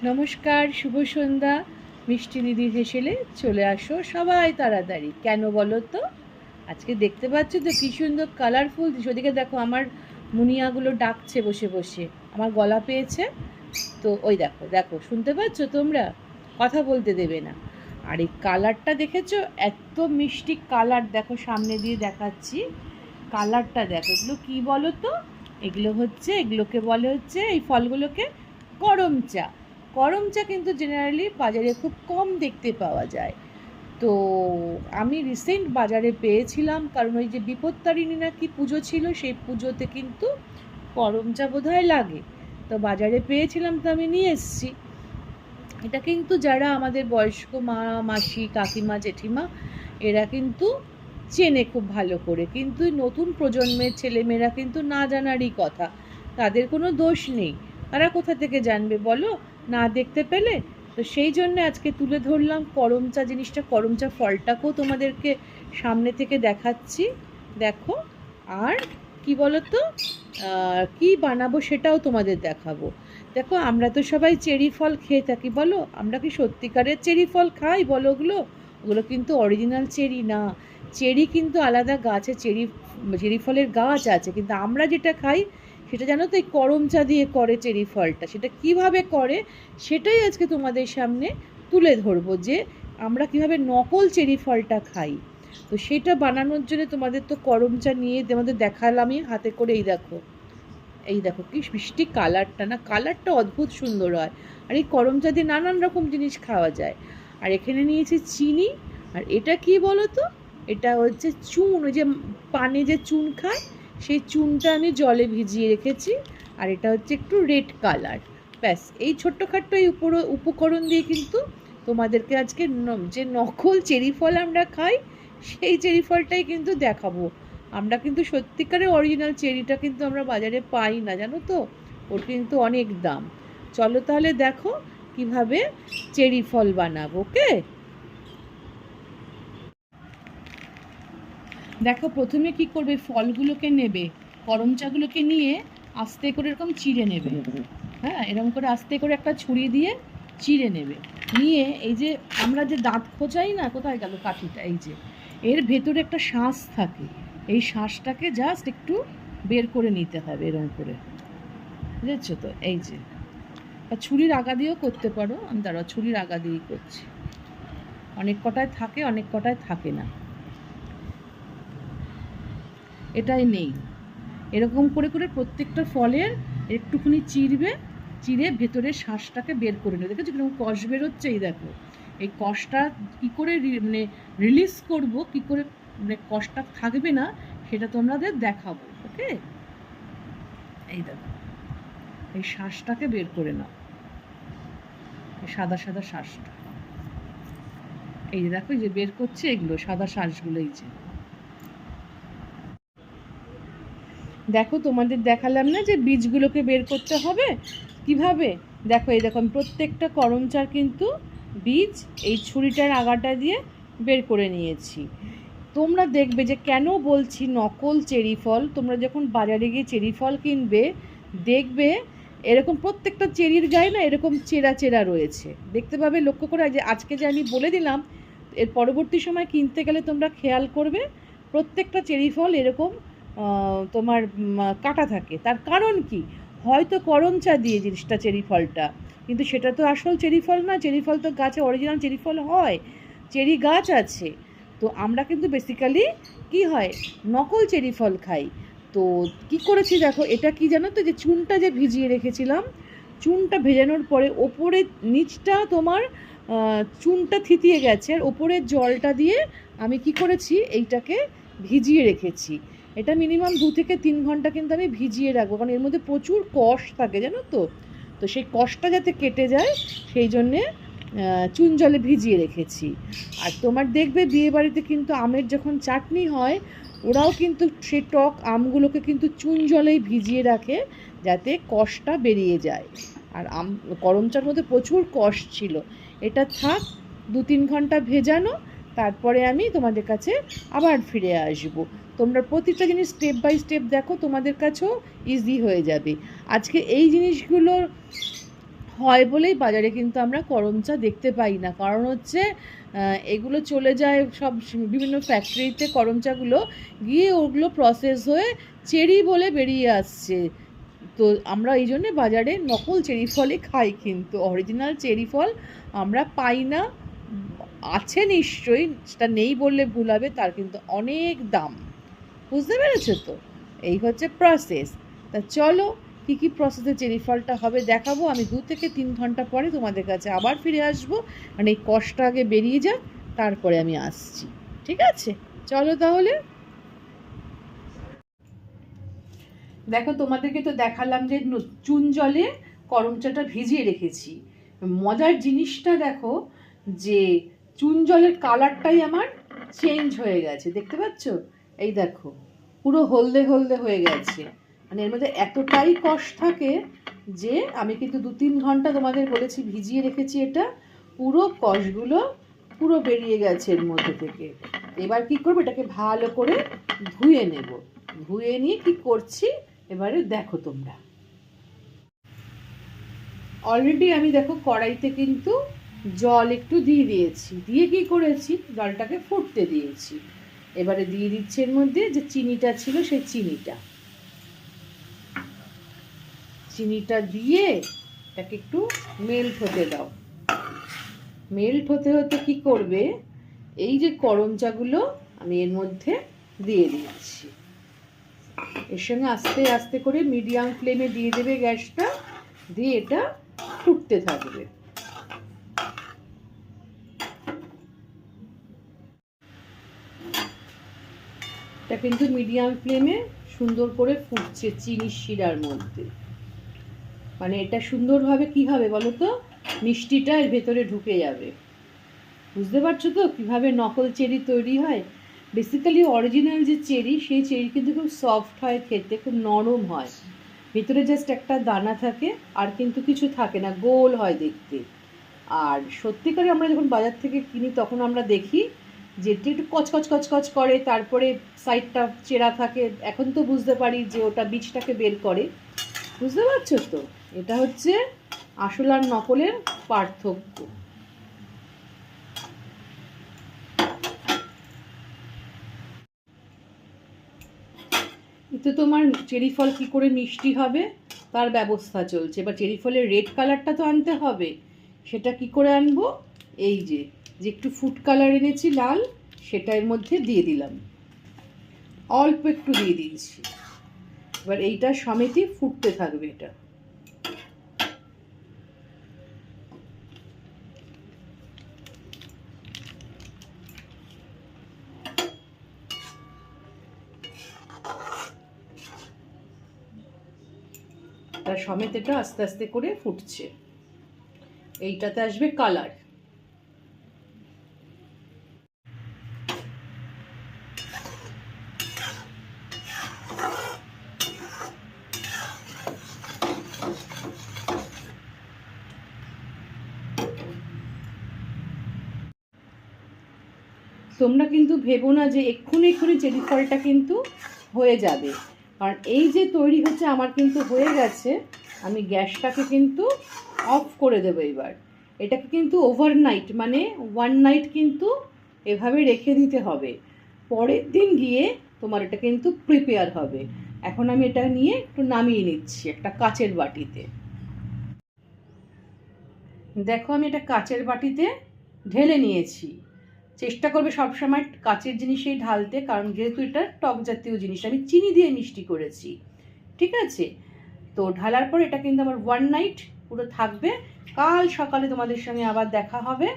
নমস্কার, শুভ সন্ধ্যা। মিষ্টি দিদির হেসেলে চলে আসো সবাই তাড়াতাড়ি। কেন বলো তো? আজকে দেখতে পাচ্ছ তো কী সুন্দর কালারফুল। ওদিকে দেখো, আমার মুনিয়াগুলো ডাকছে বসে বসে, আমার গলা পেয়েছে তো। ওই দেখো দেখো, শুনতে পাচ্ছ তোমরা? কথা বলতে দেবে না। আর এই কালারটা দেখেছো? এত মিষ্টি কালার। দেখো সামনে দিয়ে দেখাচ্ছি, কালারটা দেখো। এগুলো কী বলো তো? এগুলোকে বলে হচ্ছে, এই ফলগুলোকে করম চা। করম চা কিন্তু জেনারেলি বাজারে খুব কম দেখতে পাওয়া যায়। তো আমি রিসেন্ট বাজারে পেয়েছিলাম, কারণ ওই যে বিপত্তারিণী না কি পুজো ছিল, সেই পুজোতে কিন্তু করম চা বোধহয় লাগে। তো বাজারে পেয়েছিলাম, তো আমি নিয়ে এসেছি। এটা কিন্তু যারা আমাদের বয়স্ক মা, মাসি, কাকিমা, জেঠিমা, এরা কিন্তু চেনে খুব ভালো করে। কিন্তু নতুন প্রজন্মের ছেলেমেয়েরা কিন্তু না জানারই কথা, তাদের কোনো দোষ নেই। তারা কোথা থেকে জানবে বলো, না দেখতে পেলে? তো সেই জন্য আজকে তুলে ধরলাম করম চা জিনিসটা। করম চা ফলটাকেও তোমাদেরকে সামনে থেকে দেখাচ্ছি, দেখো। আর কি বলো তো, কী বানাবো সেটাও তোমাদের দেখাবো। দেখো, আমরা তো সবাই চেরি ফল খেয়ে থাকি, বলো আমরা কি সত্যিকারের চেরি ফল খাই বলো? ওগুলো কিন্তু অরিজিনাল চেরি না। চেরি কিন্তু আলাদা গাছে চেরি ফলের গাছ আছে, কিন্তু আমরা যেটা খাই সেটা জানো তো, এই করম চা দিয়ে করে চেরি ফলটা। সেটা কিভাবে করে সেটাই আজকে তোমাদের সামনে তুলে ধরবো, যে আমরা কিভাবে নকল চেরি ফলটা খাই। তো সেটা বানানোর জন্য তোমাদের তো করম চা নিয়ে তোমাদের দেখালামই হাতে করে। এই দেখো কি মিষ্টি কালারটা, না কালারটা অদ্ভুত সুন্দর হয়। আর এই করম চা দিয়ে নানান রকম জিনিস খাওয়া যায়। আর এখানে নিয়েছি চিনি। আর এটা কি বলো তো? এটা হচ্ছে চুন, ওই যে পানে যে চুন খায়, সেই চুনটা আমি জলে ভিজিয়ে রেখেছি। আর এটা হচ্ছে একটু রেড কালার। ব্যাস, এই ছোট্টখাট্ট এই উপকরণ দিয়ে কিন্তু তোমাদেরকে আজকে যে নকল চেরি ফল আমরা খাই, সেই চেরি ফলটাই কিন্তু দেখাবো। আমরা কিন্তু সত্যিকারের অরিজিনাল চেরিটা কিন্তু আমরা বাজারে পাই না, জানো তো। ওর কিন্তু অনেক দাম। চলো তাহলে দেখো কিভাবে চেরি ফল বানাবো। ওকে, দেখো প্রথমে কি করবে, ফলগুলোকে নেবে, করম চাগুলোকে নিয়ে আস্তে করে এরকম চিড়ে নেবে। হ্যাঁ, এরকম করে আস্তে করে একটা ছুরি দিয়ে চিড়ে নেবে। নিয়ে এই যে আমরা যে দাঁত খোঁচাই না, কোথায় গেল কাঠিটা, এই যে এর ভেতরে একটা শ্বাস থাকে, এই শ্বাসটাকে জাস্ট একটু বের করে নিতে হবে এরকম করে, বুঝেছো তো? এই যে, ছুরির আগা দিয়েও করতে পারো। আমি দাঁড়াও, ছুরির আগা দিয়েই করছি। অনেক কটায় থাকে, অনেক কটায় থাকে না, এটাই নেই। এরকম করে করে প্রত্যেকটা ফলের একটুখানি চিড়বে, চিড়ে ভেতরের শ্বাসটাকে বের করে নেবে। দেখেছো কিরকম কষ বেরোচ্ছে? এই দেখো, এই কষটা কী করে মানে রিলিজ করব, কী করে মানে কষটা থাকবে না, সেটা তোমাদের দেখাবো। ওকে, এই দেখো, এই শ্বাসটাকে বের করে নাও, এই সাদা সাদা শ্বাসটা। এই যে দেখো, এই যে বের করছে এগুলো সাদা শ্বাসগুলো। এই যে দেখো, তোমাদের দেখালাম না যে বীজগুলোকে বের করতে হবে কিভাবে। দেখো, এই দেখো, আমি প্রত্যেকটা করম চার কিন্তু বীজ এই ছুরিটার আগাটা দিয়ে বের করে নিয়েছি। তোমরা দেখবে যে কেন বলছি নকল চেরি ফল, তোমরা যখন বাজারে গিয়ে চেরি ফল কিনবে, দেখবে এরকম প্রত্যেকটা চেরির গায়ে না এরকম চেরা চেরা রয়েছে, দেখতে পাবে। লক্ষ্য করে যে আজকে যে আমি বলে দিলাম, এর পরবর্তী সময় কিনতে গেলে তোমরা খেয়াল করবে প্রত্যেকটা চেরি ফল এরকম তোমার কাটা থাকে। তার কারণ কি? হয়তো করম চা দিয়ে জিনিসটা চেরি ফলটা, কিন্তু সেটা তো আসল চেরি ফল না। চেরি ফল তো গাছে অরিজিনাল চেরি ফল হয়, চেরি গাছ আছে। তো আমরা কিন্তু বেসিক্যালি কি হয়, নকল চেরি ফল খাই। তো কি করেছি দেখো, এটা কি জানো তো, যে চুনটা যে ভিজিয়ে রেখেছিলাম, চুনটা ভেজানোর পরে ওপরের নিচটা তোমার চুনটা থিতিয়ে গেছে, আর ওপরের জলটা দিয়ে আমি কি করেছি, এইটাকে ভিজিয়ে রেখেছি। এটা মিনিমাম 2 থেকে 3 ঘন্টা কিন্তু আমি ভিজিয়ে রাখবো, কারণ এর মধ্যে প্রচুর কষ থাকে, জানো তো। তো সেই কষটা যাতে কেটে যায় সেই জন্যে চুন জলে ভিজিয়ে রেখেছি। আর তোমার দেখবে বিয়েবাড়িতে কিন্তু আমের যখন চাটনি হয়, ওরাও কিন্তু সেই টক আমগুলোকে কিন্তু চুন জলেই ভিজিয়ে রাখে, যাতে কষটা বেরিয়ে যায়। আর করম চার মধ্যে প্রচুর কষ ছিল। এটা থাক 2-3 ঘন্টা ভেজানো, তারপরে আমি তোমাদের কাছে আবার ফিরে আসব। তোমরা প্রতিটা জিনিস স্টেপ বাই স্টেপ দেখো, তোমাদের কাছেও ইজি হয়ে যাবে। আজকে এই জিনিসগুলোর হয় বলেই বাজারে কিন্তু আমরা করম চা দেখতে পাই না, কারণ হচ্ছে এগুলো চলে যায় সব বিভিন্ন ফ্যাক্টরিতে, করম চাগুলো গিয়ে ওগুলো প্রসেস হয়ে চেরি বলে বেরিয়ে আসছে। তো আমরা এই জন্যে বাজারে নকল চেরি ফলই খাই, কিন্তু অরিজিনাল চেরি ফল আমরা পাই না। আছে নিশ্চয়ই, সেটা নেই বললে ভুল হবে, তার কিন্তু অনেক দাম। বুঝতে পেরেছো তো? এই হচ্ছে প্রসেস। তা চলো কী কী প্রসেসে চেরি ফলটা হবে দেখাবো। আমি 2 থেকে 3 ঘন্টা পরে তোমাদের কাছে আবার ফিরে আসবো, মানে এই কষটা আগে বেরিয়ে যাক, তারপরে আমি আসছি। ঠিক আছে, চলো তাহলে। দেখো, তোমাদেরকে তো দেখালাম যে চুন জলে করম চাটা ভিজিয়ে রেখেছি। মজার জিনিসটা দেখো যে চুন জলের কালারটাই আমার চেঞ্জ হয়ে গেছে, দেখতে পাচ্ছ? এই দেখো, পুরো হলদে হলদে হয়ে গেছে। মানে এর মধ্যে এতটাই কষ থাকে যে আমি কিন্তু 2-3 ঘন্টা তোমাদের বলেছি ভিজিয়ে রেখেছি, এটা পুরো কষগুলো পুরো বেরিয়ে গেছে এর মধ্যে থেকে। এবার কি করবো, এটাকে ভালো করে ধুয়ে নেব। ধুয়ে নিয়ে কি করছি এবারে দেখো তোমরা। অলরেডি আমি দেখো কড়াইতে কিন্তু জল একটু দিয়ে দিয়েছি, দিয়ে কি করেছি, জলটাকে ফুটতে দিয়েছি। এবারে দিয়ে দিচ্ছি এর মধ্যে যে চিনিটা ছিল সেই চিনিটা দিয়ে এটাকে একটু মেল্ট হতে দাও। মেল্ট হতে হতে কি করবে, এই যে করম চাগুলো আমি এর মধ্যে দিয়ে দিচ্ছি। এর সঙ্গে আস্তে আস্তে করে মিডিয়াম ফ্লেমে দিয়ে দেবে গ্যাসটা, দিয়ে এটা ফুটতে থাকবে। এটা কিন্তু মিডিয়াম ফ্লেমে সুন্দর করে ফুটছে চিনির শিরার মধ্যে। মানে এটা সুন্দরভাবে কি হবে বলো তো, মিষ্টিটা এর ভেতরে ঢুকে যাবে। বুঝতে পারছো তো কীভাবে নকল চেরি তৈরি হয়? বেসিক্যালি অরিজিনাল যে চেরি, সেই চেরি কিন্তু খুব সফট হয় খেতে, খুব নরম হয়, ভেতরে জাস্ট একটা দানা থাকে, আর কিন্তু কিছু থাকে না, গোল হয় দেখতে। আর সত্যিকারে আমরা যখন বাজার থেকে কিনি তখন আমরা দেখি যে একটু কচকচ কচকচ করে, তারপরে সাইডটা চেরা থাকে। এখন তো বুঝতে পারি যে ওটা বীজটাকে বের করে। বুঝতে পারছো তো? এটা হচ্ছে আসল আর নকলের পার্থক্য। এতে তোমার চেরি ফল কী করে মিষ্টি হবে তার ব্যবস্থা চলছে। এবার চেরি ফলের রেড কালারটা তো আনতে হবে, সেটা কি করে আনবো, এই যে একটু ফুড কালার এনেছি লাল, সেটা এর মধ্যে দিয়ে দিলাম, অল্প একটু দিয়ে দিয়েছি। এবার এইটা সমেতই ফুটতে থাকবে। এটা তার সমেত এটা আস্তে আস্তে করে ফুটছে। এইটাতে আসবে কালার। তোমরা কিন্তু ভেবো না যে এক্ষুনি চেরি ফলটা কিন্তু হয়ে যাবে, কারণ এই যে তৈরি হচ্ছে আমার কিন্তু হয়ে গেছে। আমি গ্যাসটাকে কিন্তু অফ করে দেবো এবার। এটাকে কিন্তু ওভারনাইট মানে 1 নাইট কিন্তু এভাবে রেখে দিতে হবে, পরের দিন গিয়ে তোমার এটা কিন্তু প্রিপেয়ার হবে। এখন আমি এটা নিয়ে একটু নামিয়ে নিচ্ছি একটা কাচের বাটিতে। দেখো, আমি এটা কাচের বাটিতে ঢেলে নিয়েছি। চেষ্টা করবে সবসময় কাচের জিনিসেই ঢালতে, কারণ যেহেতু এটা টক জাতীয় জিনিস, আমি চিনি দিয়ে মিষ্টি করেছি। ঠিক আছে, তো ঢালার পর এটা কিন্তু আমার 1 নাইট পুরো থাকবে। কাল সকালে তোমাদের সঙ্গে আবার দেখা হবে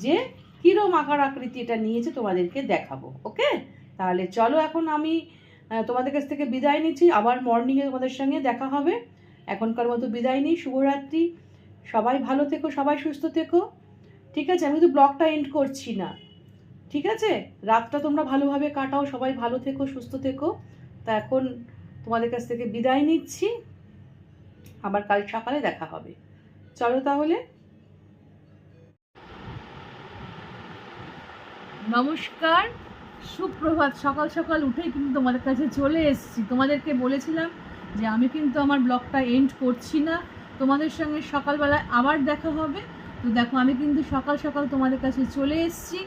যে কীরকম আকার আকৃতি এটা নিয়েছে, তোমাদেরকে দেখাবো। ওকে, তাহলে চলো এখন আমি তোমাদের কাছ থেকে বিদায় নিচ্ছি। আবার মর্নিংয়ে তোমাদের সঙ্গে দেখা হবে। এখনকার মতো বিদায় নিই, শুভরাত্রি। সবাই ভালো থেকো, সবাই সুস্থ থেকো। ঠিক আছে, আমি কিন্তু ব্লগটা এন্ড করছি না। ঠিক আছে, রাতটা তোমরা ভালোভাবে কাটাও, সবাই ভালো থেকো, সুস্থ থেকো। তা এখন তোমাদের কাছ থেকে বিদায় নিচ্ছি, আবার কাল সকালে দেখা হবে। চলো তাহলে। নমস্কার, সুপ্রভাত। সকাল সকাল উঠেই কিন্তু তোমাদের কাছে চলে এসেছি। তোমাদেরকে বলেছিলাম যে আমি কিন্তু আমার ব্লগটা এন্ড করছি না, তোমাদের সঙ্গে সকালবেলায় আবার দেখা হবে। তো দেখো আমি কিন্তু সকাল সকাল তোমাদের কাছে চলে এসেছি।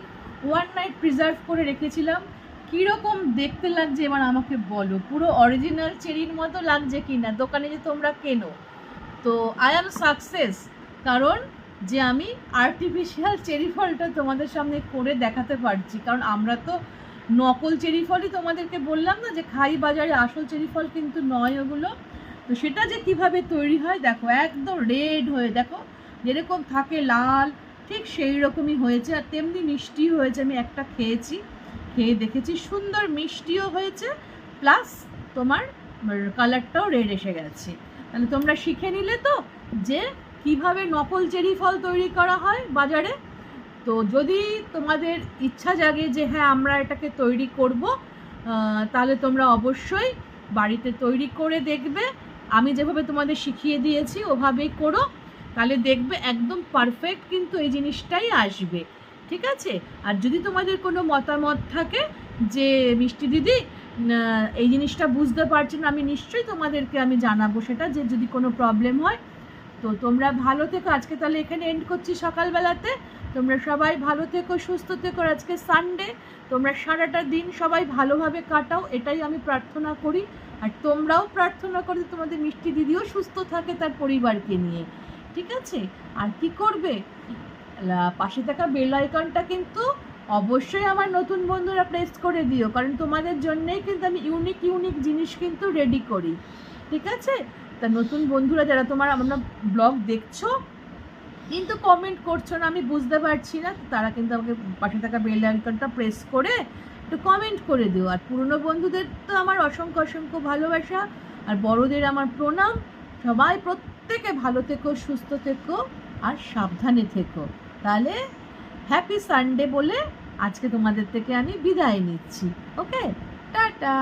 ওয়ান নাইট প্রিজার্ভ করে রেখেছিলাম, কীরকম দেখতে লাগছে এবার আমাকে বলো, পুরো অরিজিনাল চেরির মতো লাগছে কি না দোকানে যে তোমরা কেনো। তো আই অ্যাম সাকসেস, কারণ যে আমি আর্টিফিশিয়াল চেরি ফলটা তোমাদের সামনে করে দেখাতে পারছি। কারণ আমরা তো নকল চেরি ফলই তোমাদেরকে বললাম না যে খাই বাজারে, আসল চেরি ফল কিন্তু নয় ওগুলো। তো সেটা যে কিভাবে তৈরি হয় দেখো, একদম রেড হয়ে, দেখো যেরকম থাকে লাল, ঠিক সেই রকমই হয়েছে, আর তেমনি মিষ্টিও হয়েছে। আমি একটা খেয়েছি, খেয়ে দেখেছি সুন্দর মিষ্টিও হয়েছে, প্লাস তোমার কালারটাও রেড এসে গেছে। তাহলে তোমরা শিখে নিলে তো যে কিভাবে নকল চেরি ফল তৈরি করা হয় বাজারে। তো যদি তোমাদের ইচ্ছা জাগে যে হ্যাঁ আমরা এটাকে তৈরি করব, তাহলে তোমরা অবশ্যই বাড়িতে তৈরি করে দেখবে। আমি যেভাবে তোমাদের শিখিয়ে দিয়েছি ওভাবেই করো, তাহলে দেখবে একদম পারফেক্ট কিন্তু এই জিনিসটাই আসবে, ঠিক আছে? আর যদি তোমাদের কোনো মতামত থাকে যে মিষ্টি দিদি এই জিনিসটা বুঝতে পারছি না, আমি নিশ্চয়ই তোমাদেরকে আমি জানাবো সেটা, যে যদি কোনো প্রবলেম হয়। তো তোমরা ভালো থেকো, আজকে তাহলে এখানে এন্ড করছি সকালবেলাতে। তোমরা সবাই ভালো থেকো, সুস্থ থেকো। আজকে সানডে, তোমরা সারাটা দিন সবাই ভালোভাবে কাটাও, এটাই আমি প্রার্থনা করি। আর তোমরাও প্রার্থনা করো তোমাদের মিষ্টি দিদিও সুস্থ থাকে তার পরিবারকে নিয়ে, ঠিক আছে? আর কি করবে, পাশে থাকা বেল আইকনটা কিন্তু অবশ্যই আমার নতুন বন্ধুরা প্রেস করে দিও, কারণ তোমাদের জন্যেই কিন্তু আমি ইউনিক ইউনিক জিনিস কিন্তু রেডি করি, ঠিক আছে? তা নতুন বন্ধুরা যারা তোমার আমরা ব্লগ দেখছো কিন্তু কমেন্ট করছো না, আমি বুঝতে পারছি না, তারা কিন্তু আমাকে পাশে থাকা বেল আইকনটা প্রেস করে একটু কমেন্ট করে দিও। আর পুরনো বন্ধুদের তো আমার অসংখ্য অসংখ্য ভালোবাসা, আর বড়দের আমার প্রণাম। সবাই প্রত্যেকে ভালো থেকো, সুস্থ থেকো, আর সাবধানে থেকো। তাহলে হ্যাপি সানডে বলে আজকে তোমাদের থেকে আমি বিদায় নিচ্ছি। ওকে, টাটা।